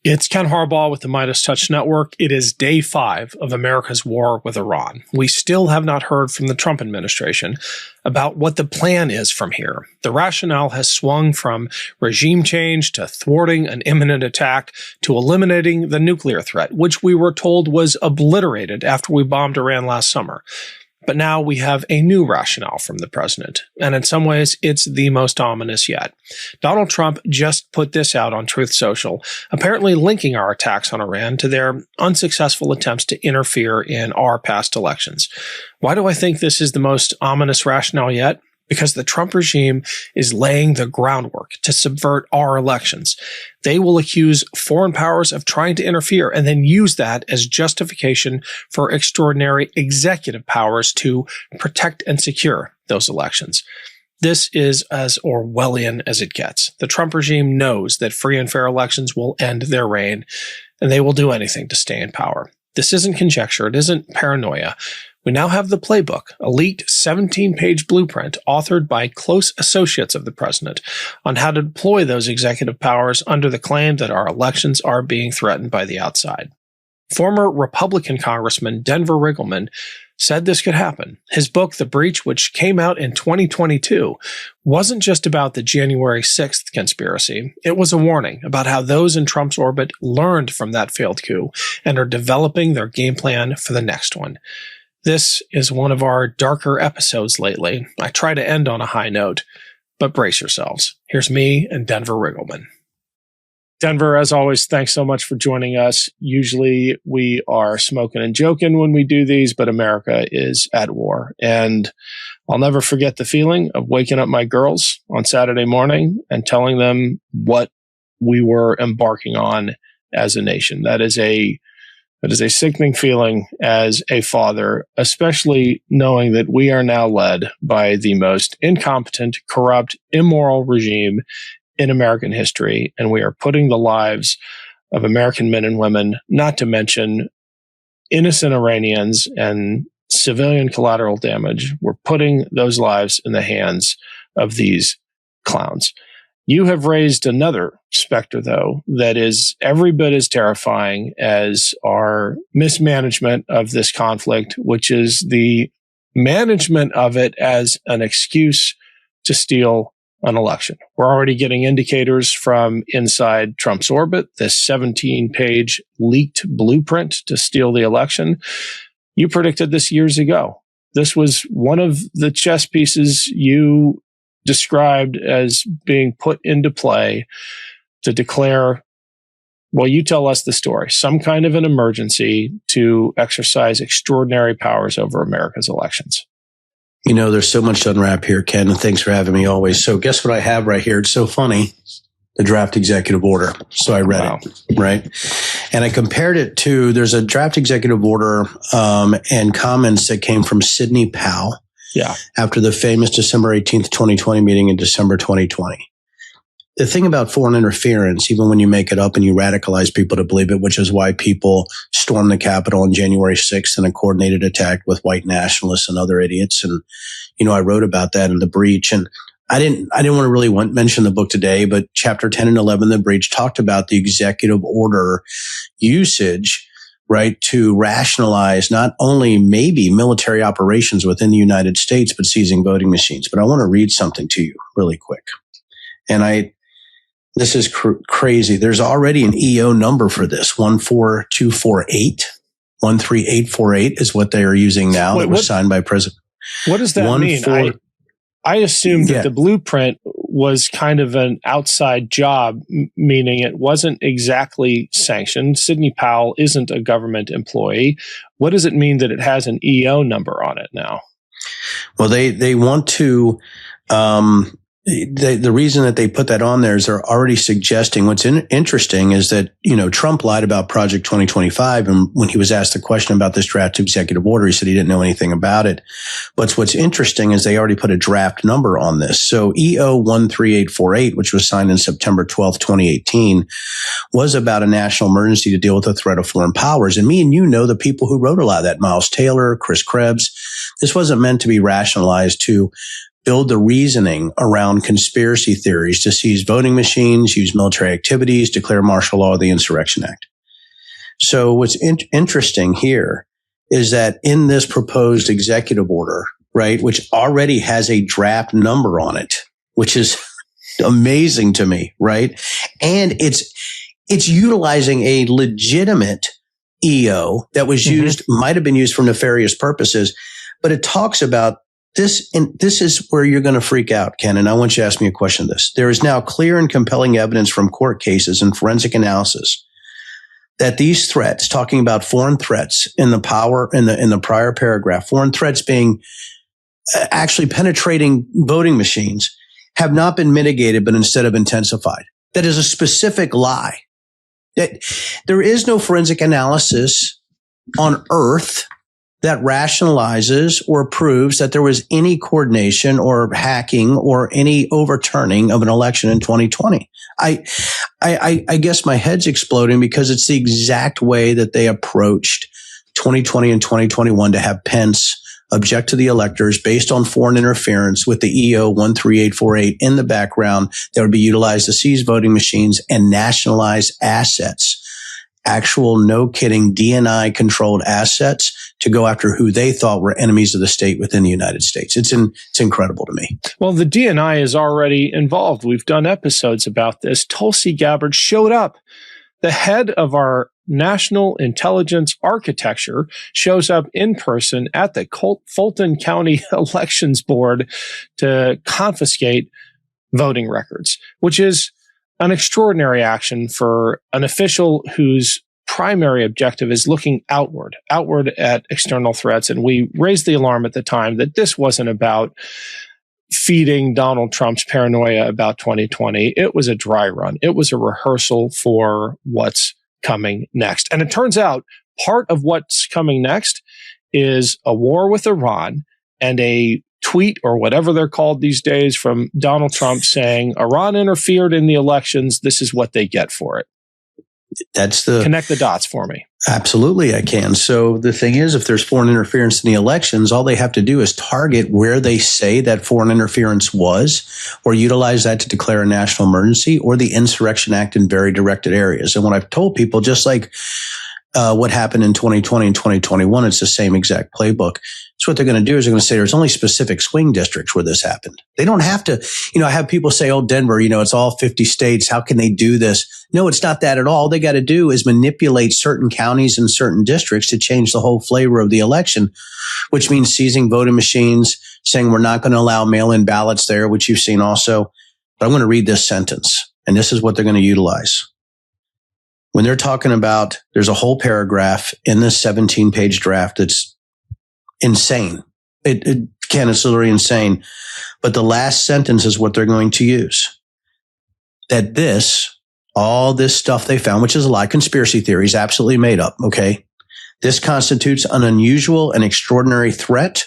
It's Ken Harbaugh with the MeidasTouch Network. It is day 5 of America's war with Iran. We still have not heard from the Trump administration about what the plan is from here. The rationale has swung from regime change to thwarting an imminent attack to eliminating the nuclear threat, which we were told was obliterated after we bombed Iran last summer. But now we have a new rationale from the president, and in some ways, it's the most ominous yet. Donald Trump just put this out on Truth Social, apparently linking our attacks on Iran to their unsuccessful attempts to interfere in our past elections. Why do I think this is the most ominous rationale yet? Because the Trump regime is laying the groundwork to subvert our elections. They will accuse foreign powers of trying to interfere and then use that as justification for extraordinary executive powers to protect and secure those elections. This is as Orwellian as it gets. The Trump regime knows that free and fair elections will end their reign, and they will do anything to stay in power. This isn't conjecture. It isn't paranoia. We now have the playbook, a leaked 17-page blueprint authored by close associates of the president on how to deploy those executive powers under the claim that our elections are being threatened by the outside. Former Republican Congressman Denver Riggleman said this could happen. His book, The Breach, which came out in 2022, wasn't just about the January 6th conspiracy. It was a warning about how those in Trump's orbit learned from that failed coup and are developing their game plan for the next one. This is one of our darker episodes lately. I try to end on a high note, but brace yourselves. Here's me and Denver Riggleman. Denver, as always, thanks so much for joining us. Usually we are smoking and joking when we do these, but America is at war. And I'll never forget the feeling of waking up my girls on Saturday morning and telling them what we were embarking on as a nation. That is a sickening feeling as a father, especially knowing that we are now led by the most incompetent, corrupt, immoral regime in American history, and we are putting the lives of American men and women, not to mention innocent Iranians and civilian collateral damage, we're putting those lives in the hands of these clowns. You have raised another specter, though, that is every bit as terrifying as our mismanagement of this conflict, which is the management of it as an excuse to steal an election. We're already getting indicators from inside Trump's orbit, this 17-page leaked blueprint to steal the election. You predicted this years ago. This was one of the chess pieces you described as being put into play to declare, well, you tell us the story, some kind of an emergency to exercise extraordinary powers over America's elections. You know, there's so much to unwrap here, Ken, and thanks for having me always. So guess what I have right here? It's so funny. The draft executive order. So I read it, right? And I compared it to, there's a draft executive order and comments that came from Sidney Powell. Yeah. After the famous December 18th, 2020 meeting in December 2020. The thing about foreign interference, even when you make it up and you radicalize people to believe it, which is why people stormed the Capitol on January 6th in a coordinated attack with white nationalists and other idiots. And, you know, I wrote about that in The Breach. And I didn't want to really mention the book today, but chapter 10 and 11, The Breach, talked about the executive order usage, right, to rationalize not only maybe military operations within the United States, but seizing voting machines. But I want to read something to you really quick. And this is crazy. There's already an EO number for this, 14248. 13848 is what they are using now. That was signed by President. What does that mean? I assumed that the blueprint was kind of an outside job, meaning it wasn't exactly sanctioned. Sidney Powell isn't a government employee. What does it mean that it has an EO number on it now? Well, they want to the reason that they put that on there is they're already suggesting what's interesting is that, you know, Trump lied about Project 2025. And when he was asked the question about this draft executive order, he said he didn't know anything about it. But what's interesting is they already put a draft number on this. So EO 13848, which was signed in September 12th, 2018, was about a national emergency to deal with the threat of foreign powers. And me and you know the people who wrote a lot of that, Miles Taylor, Chris Krebs. This wasn't meant to be rationalized to build the reasoning around conspiracy theories to seize voting machines, use military activities, declare martial law, the Insurrection Act. So what's interesting here is that in this proposed executive order, right, which already has a draft number on it, which is amazing to me, right? And it's utilizing a legitimate EO that was used, might have been used for nefarious purposes, but it talks about this, and this is where you're going to freak out, Ken, and I want you to ask me a question of this. There is now clear and compelling evidence from court cases and forensic analysis that these threats, talking about foreign threats in the prior paragraph, foreign threats being actually penetrating voting machines, have not been mitigated, but instead have intensified. That is a specific lie. That there is no forensic analysis on earth that rationalizes or proves that there was any coordination or hacking or any overturning of an election in 2020. I guess my head's exploding because it's the exact way that they approached 2020 and 2021 to have Pence object to the electors based on foreign interference with the EO 13848 in the background that would be utilized to seize voting machines and nationalize assets. Actual, no kidding, DNI controlled assets to go after who they thought were enemies of the state within the United States. It's incredible to me. Well, the DNI is already involved. We've done episodes about this. Tulsi Gabbard showed up. The head of our national intelligence architecture shows up in person at the Fulton County Elections Board to confiscate voting records, which is an extraordinary action for an official whose primary objective is looking outward at external threats. And we raised the alarm at the time that this wasn't about feeding Donald Trump's paranoia about 2020. It was a dry run. It was a rehearsal for what's coming next. And it turns out part of what's coming next is a war with Iran and a tweet or whatever they're called these days from Donald Trump saying Iran interfered in the elections. This is what they get for it. Connect the dots for me. Absolutely, I can. So the thing is, if there's foreign interference in the elections, all they have to do is target where they say that foreign interference was, or utilize that to declare a national emergency, or the Insurrection Act in very directed areas. And what I've told people, just like what happened in 2020 and 2021, it's the same exact playbook. So what they're going to do is they're going to say there's only specific swing districts where this happened. They don't have to, I have people say, oh, Denver, it's all 50 states. How can they do this? No, it's not that at all. All they got to do is manipulate certain counties and certain districts to change the whole flavor of the election, which means seizing voting machines, saying we're not going to allow mail-in ballots there, which you've seen also. But I'm going to read this sentence, and this is what they're going to utilize. When they're talking about, there's a whole paragraph in this 17-page draft that's insane. It's literally insane. But the last sentence is what they're going to use. That all this stuff they found, which is a lot of conspiracy theories, absolutely made up, okay? This constitutes an unusual and extraordinary threat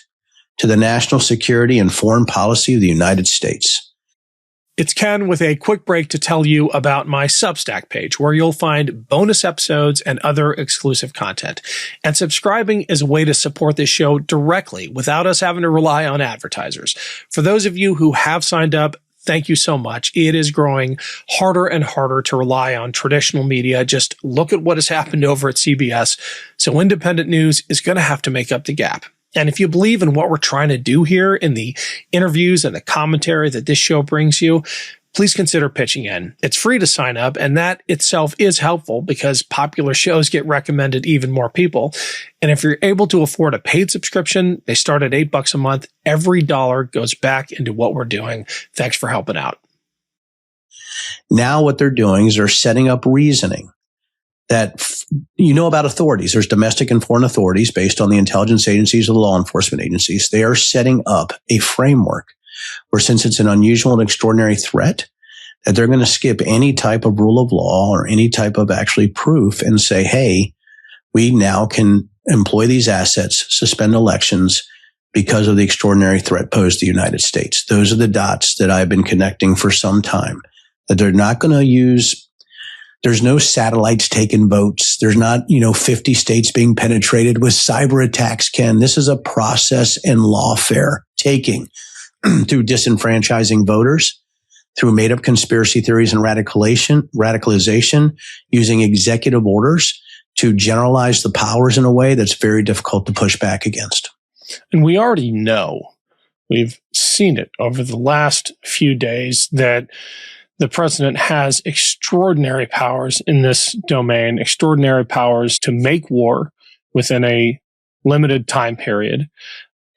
to the national security and foreign policy of the United States. It's Ken with a quick break to tell you about my Substack page, where you'll find bonus episodes and other exclusive content. And subscribing is a way to support this show directly without us having to rely on advertisers. For those of you who have signed up, thank you so much. It is growing harder and harder to rely on traditional media. Just look at what has happened over at CBS. So independent news is going to have to make up the gap. And if you believe in what we're trying to do here in the interviews and the commentary that this show brings you, please consider pitching in. It's free to sign up, and that itself is helpful because popular shows get recommended even more people. And if you're able to afford a paid subscription, they start at $8 a month. Every dollar goes back into what we're doing. Thanks for helping out. Now what they're doing is they're setting up reasoning that about authorities. There's domestic and foreign authorities based on the intelligence agencies or the law enforcement agencies. They are setting up a framework where, since it's an unusual and extraordinary threat, that they're going to skip any type of rule of law or any type of actually proof and say, hey, we now can employ these assets, suspend elections because of the extraordinary threat posed to the United States. Those are the dots that I've been connecting for some time, that they're not going to use. There's no satellites taking votes. There's not, 50 states being penetrated with cyber attacks, Ken. This is a process and lawfare taking through disenfranchising voters, through made-up conspiracy theories and radicalization, using executive orders to generalize the powers in a way that's very difficult to push back against. And we already know, we've seen it over the last few days, that the president has extraordinary powers in this domain, extraordinary powers to make war within a limited time period.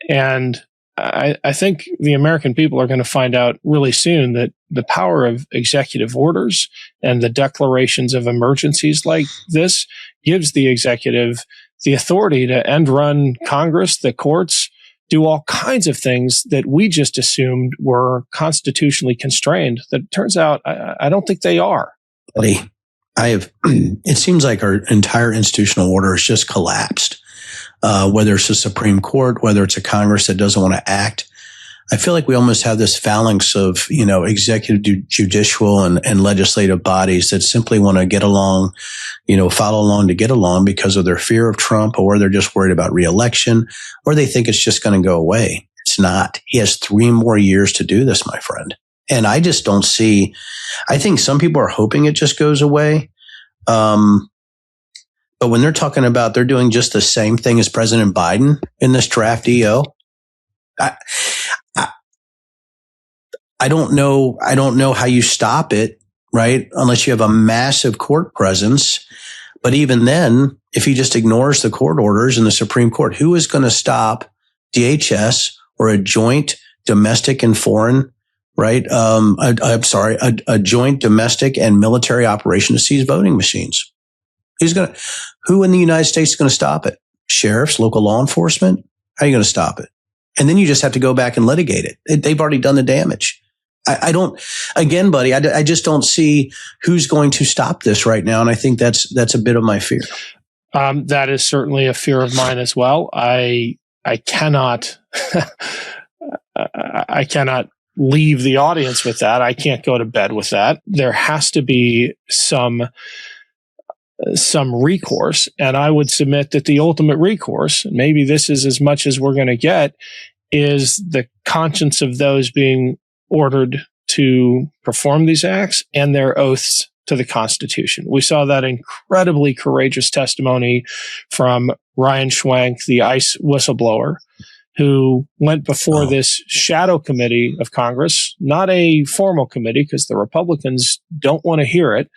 And I think the American people are going to find out really soon that the power of executive orders and the declarations of emergencies like this gives the executive the authority to end run Congress, the courts, do all kinds of things that we just assumed were constitutionally constrained. That turns out I don't think they are. Buddy, it seems like our entire institutional order has just collapsed. Whether it's the Supreme Court, whether it's a Congress that doesn't want to act. I feel like we almost have this phalanx of, executive, judicial, and legislative bodies that simply want to get along, follow along to get along because of their fear of Trump, or they're just worried about reelection, or they think it's just going to go away. It's not. He has 3 more years to do this, my friend. And I just don't see, I think some people are hoping it just goes away. But when they're talking about they're doing just the same thing as President Biden in this draft EO, I don't know. I don't know how you stop it, right? Unless you have a massive court presence. But even then, if he just ignores the court orders in the Supreme Court, who is going to stop DHS or a joint domestic and foreign, right? A joint domestic and military operation to seize voting machines? Who in the United States is going to stop it? Sheriffs, local law enforcement? How are you going to stop it? And then you just have to go back and litigate it. They've already done the damage. I don't, again, buddy, I just don't see who's going to stop this right now. And I think that's a bit of my fear. That is certainly a fear of mine as well. I cannot, I cannot leave the audience with that. I can't go to bed with that. There has to be some recourse. And I would submit that the ultimate recourse, and maybe this is as much as we're going to get, is the conscience of those being ordered to perform these acts and their oaths to the Constitution. We saw that incredibly courageous testimony from Ryan Schwank, the ICE whistleblower, who went before this shadow committee of Congress, not a formal committee because the Republicans don't want to hear it.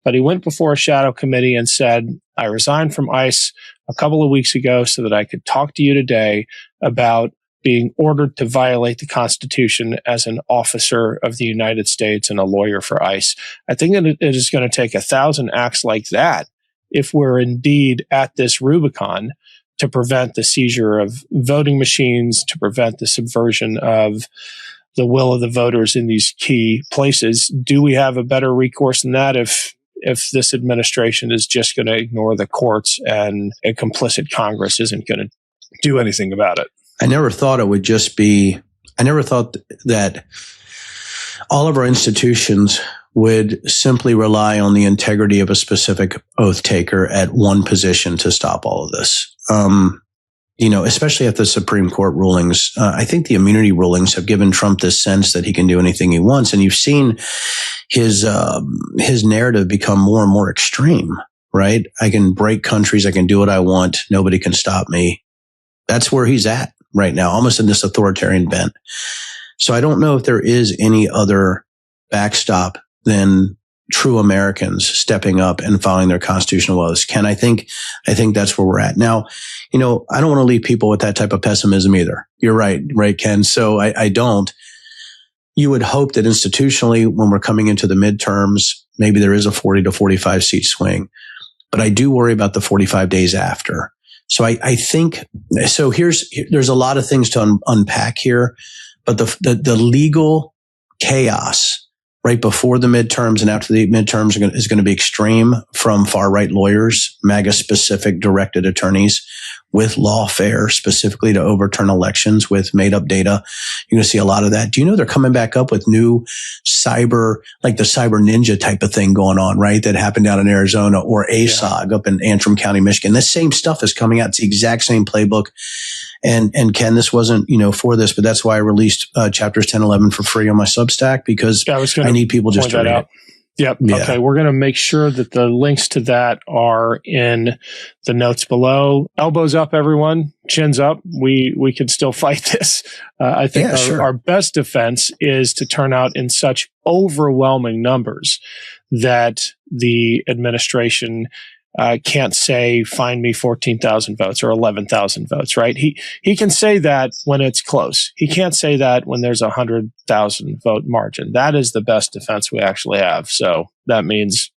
But he went before a shadow committee and said, I resigned from ICE a couple of weeks ago so that I could talk to you today about being ordered to violate the Constitution as an officer of the United States and a lawyer for ICE. I think that it is going to take 1,000 acts like that if we're indeed at this Rubicon to prevent the seizure of voting machines, to prevent the subversion of the will of the voters in these key places. Do we have a better recourse than that if this administration is just going to ignore the courts and a complicit Congress isn't going to do anything about it? I never thought that all of our institutions would simply rely on the integrity of a specific oath taker at one position to stop all of this. Especially at the Supreme Court rulings. I think the immunity rulings have given Trump this sense that he can do anything he wants. And you've seen his narrative become more and more extreme, right? I can break countries. I can do what I want. Nobody can stop me. That's where he's at right now, almost in this authoritarian bent. So I don't know if there is any other backstop than true Americans stepping up and following their constitutional oaths. Ken, I think that's where we're at. Now, I don't want to leave people with that type of pessimism either. You're right, Ken? So I don't. You would hope that institutionally, when we're coming into the midterms, maybe there is a 40 to 45 seat swing. But I do worry about the 45 days after. So I think, so there's a lot of things to unpack here, but the legal chaos right before the midterms and after the midterms is going to be extreme from far right lawyers, MAGA specific directed attorneys, with lawfare, specifically to overturn elections with made up data. You're going to see a lot of that. Do you know they're coming back up with new cyber, like the cyber ninja type of thing going on, right? That happened down in Arizona, or ASOG up in Antrim County, Michigan. This same stuff is coming out. It's the exact same playbook. And Ken, this wasn't, for this, but that's why I released chapters 10, 11 for free on my Substack, because I need people just to read it. Yep. Yeah. Okay. We're going to make sure that the links to that are in the notes below. Elbows up, everyone. Chins up. We can still fight this. I think our best defense is to turn out in such overwhelming numbers that the administration can't say, find me 14,000 votes or 11,000 votes, right? He can say that when it's close. He can't say that when there's 100,000 vote margin. That is the best defense we actually have. So that means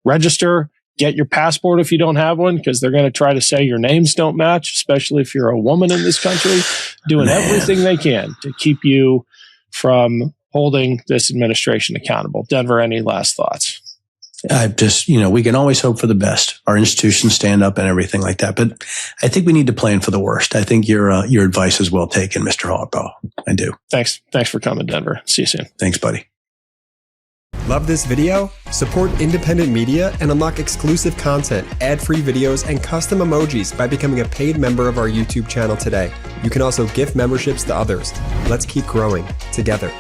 register, get your passport if you don't have one, because they're going to try to say your names don't match, especially if you're a woman in this country, doing everything they can to keep you from holding this administration accountable. Denver, any last thoughts? I just, we can always hope for the best. Our institutions stand up and everything like that. But I think we need to plan for the worst. I think your advice is well taken, Mr. Harbaugh. I do. Thanks for coming, Denver. See you soon. Thanks, buddy. Love this video? Support independent media and unlock exclusive content, ad-free videos, and custom emojis by becoming a paid member of our YouTube channel today. You can also gift memberships to others. Let's keep growing together.